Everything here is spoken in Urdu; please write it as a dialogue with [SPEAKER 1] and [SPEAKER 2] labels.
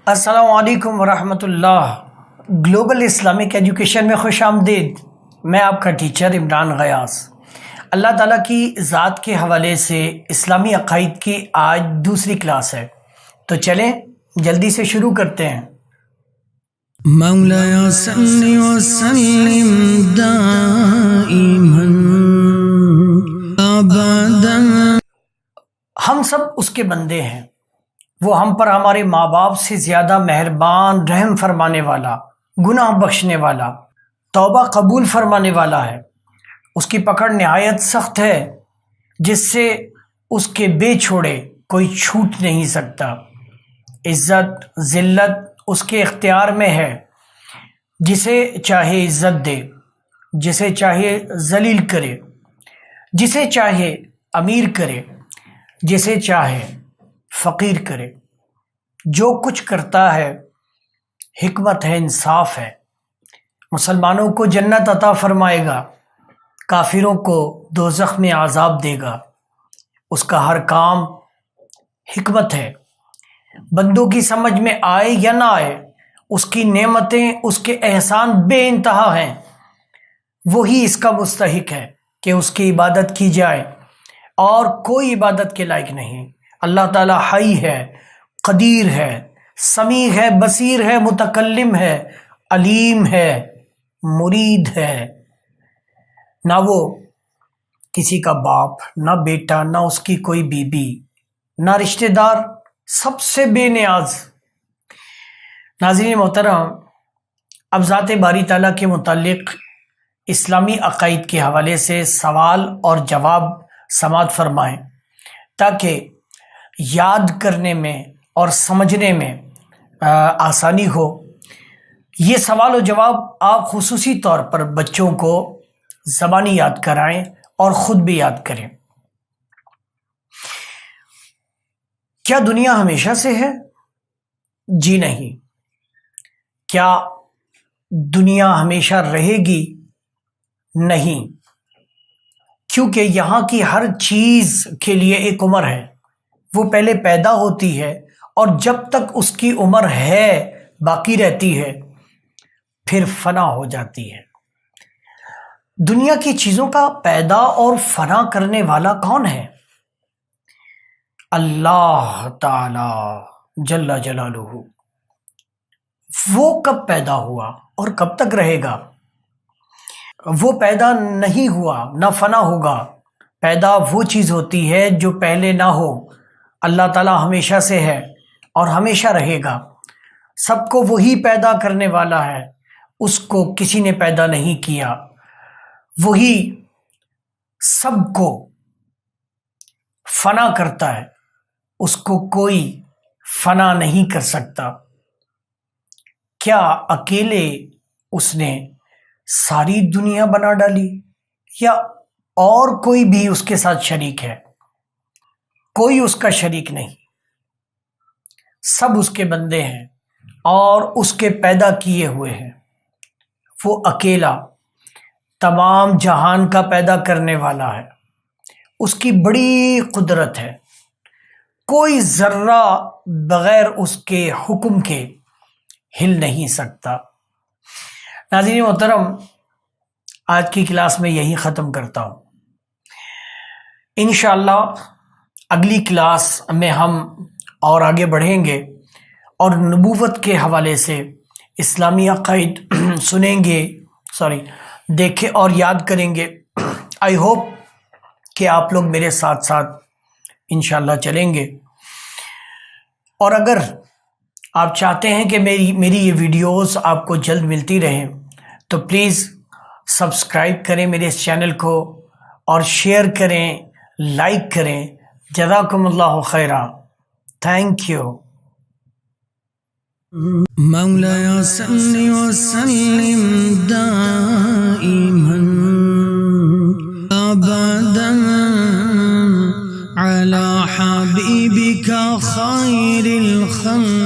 [SPEAKER 1] السلام علیکم ورحمۃ اللہ۔ گلوبل اسلامک ایجوکیشن میں خوش آمدید۔ میں آپ کا ٹیچر عمران غیاث۔ اللہ تعالیٰ کی ذات کے حوالے سے اسلامی عقائد کی آج دوسری کلاس ہے، تو چلیں جلدی سے شروع کرتے ہیں۔
[SPEAKER 2] مولایا صلی وسلم دائما ابدا۔
[SPEAKER 1] ہم سب اس کے بندے ہیں، وہ ہم پر ہمارے ماں باپ سے زیادہ مہربان، رحم فرمانے والا، گناہ بخشنے والا، توبہ قبول فرمانے والا ہے۔ اس کی پکڑ نہایت سخت ہے، جس سے اس کے بے چھوڑے کوئی چھوٹ نہیں سکتا۔ عزت ذلت اس کے اختیار میں ہے، جسے چاہے عزت دے، جسے چاہے ذلیل کرے، جسے چاہے امیر کرے، جسے چاہے فقیر کرے۔ جو کچھ کرتا ہے حکمت ہے، انصاف ہے۔ مسلمانوں کو جنت عطا فرمائے گا، کافروں کو دوزخ میں عذاب دے گا۔ اس کا ہر کام حکمت ہے۔ بندوں کی سمجھ میں آئے یا نہ آئے، اس کی نعمتیں، اس کے احسان بے انتہا ہیں۔ وہی اس کا مستحق ہے کہ اس کی عبادت کی جائے، اور کوئی عبادت کے لائق نہیں۔ اللہ تعالیٰ حی ہے، قدیر ہے، سمیع ہے، بصیر ہے، متکلم ہے، علیم ہے، مرید ہے۔ نہ وہ کسی کا باپ، نہ بیٹا، نہ اس کی کوئی بیوی، نہ رشتہ دار، سب سے بے نیاز۔ ناظرین محترم، اب ذات باری تعالیٰ کے متعلق اسلامی عقائد کے حوالے سے سوال اور جواب سماعت فرمائیں، تاکہ یاد کرنے میں اور سمجھنے میں آسانی ہو۔ یہ سوال و جواب آپ خصوصی طور پر بچوں کو زبانی یاد کرائیں اور خود بھی یاد کریں۔ کیا دنیا ہمیشہ سے ہے؟ جی نہیں۔ کیا دنیا ہمیشہ رہے گی؟ نہیں، کیونکہ یہاں کی ہر چیز کے لیے ایک عمر ہے۔ وہ پہلے پیدا ہوتی ہے، اور جب تک اس کی عمر ہے، باقی رہتی ہے، پھر فنا ہو جاتی ہے۔ دنیا کی چیزوں کا پیدا اور فنا کرنے والا کون ہے؟ اللہ تعالی جل جلالہ۔ وہ کب پیدا ہوا اور کب تک رہے گا؟ وہ پیدا نہیں ہوا، نہ فنا ہوگا۔ پیدا وہ چیز ہوتی ہے جو پہلے نہ ہو۔ اللہ تعالیٰ ہمیشہ سے ہے اور ہمیشہ رہے گا۔ سب کو وہی پیدا کرنے والا ہے، اس کو کسی نے پیدا نہیں کیا۔ وہی سب کو فنا کرتا ہے، اس کو کوئی فنا نہیں کر سکتا۔ کیا اکیلے اس نے ساری دنیا بنا ڈالی، یا اور کوئی بھی اس کے ساتھ شریک ہے؟ کوئی اس کا شریک نہیں۔ سب اس کے بندے ہیں اور اس کے پیدا کیے ہوئے ہیں۔ وہ اکیلا تمام جہان کا پیدا کرنے والا ہے۔ اس کی بڑی قدرت ہے، کوئی ذرہ بغیر اس کے حکم کے ہل نہیں سکتا۔ ناظرین محترم، آج کی کلاس میں یہی ختم کرتا ہوں۔ انشاءاللہ اگلی کلاس میں ہم اور آگے بڑھیں گے، اور نبوت کے حوالے سے اسلامی عقائد سنیں گے، دیکھیں اور یاد کریں گے۔ آئی ہوپ کہ آپ لوگ میرے ساتھ ساتھ انشاءاللہ چلیں گے۔ اور اگر آپ چاہتے ہیں کہ میری یہ ویڈیوز آپ کو جلد ملتی رہیں، تو پلیز سبسکرائب کریں میرے اس چینل کو، اور شیئر کریں، لائک کریں۔ جزاکم اللہ خیرا۔ Thank you.
[SPEAKER 2] مولایا صلی وسلم دائما ابدا علی حبیبک خیر الخلق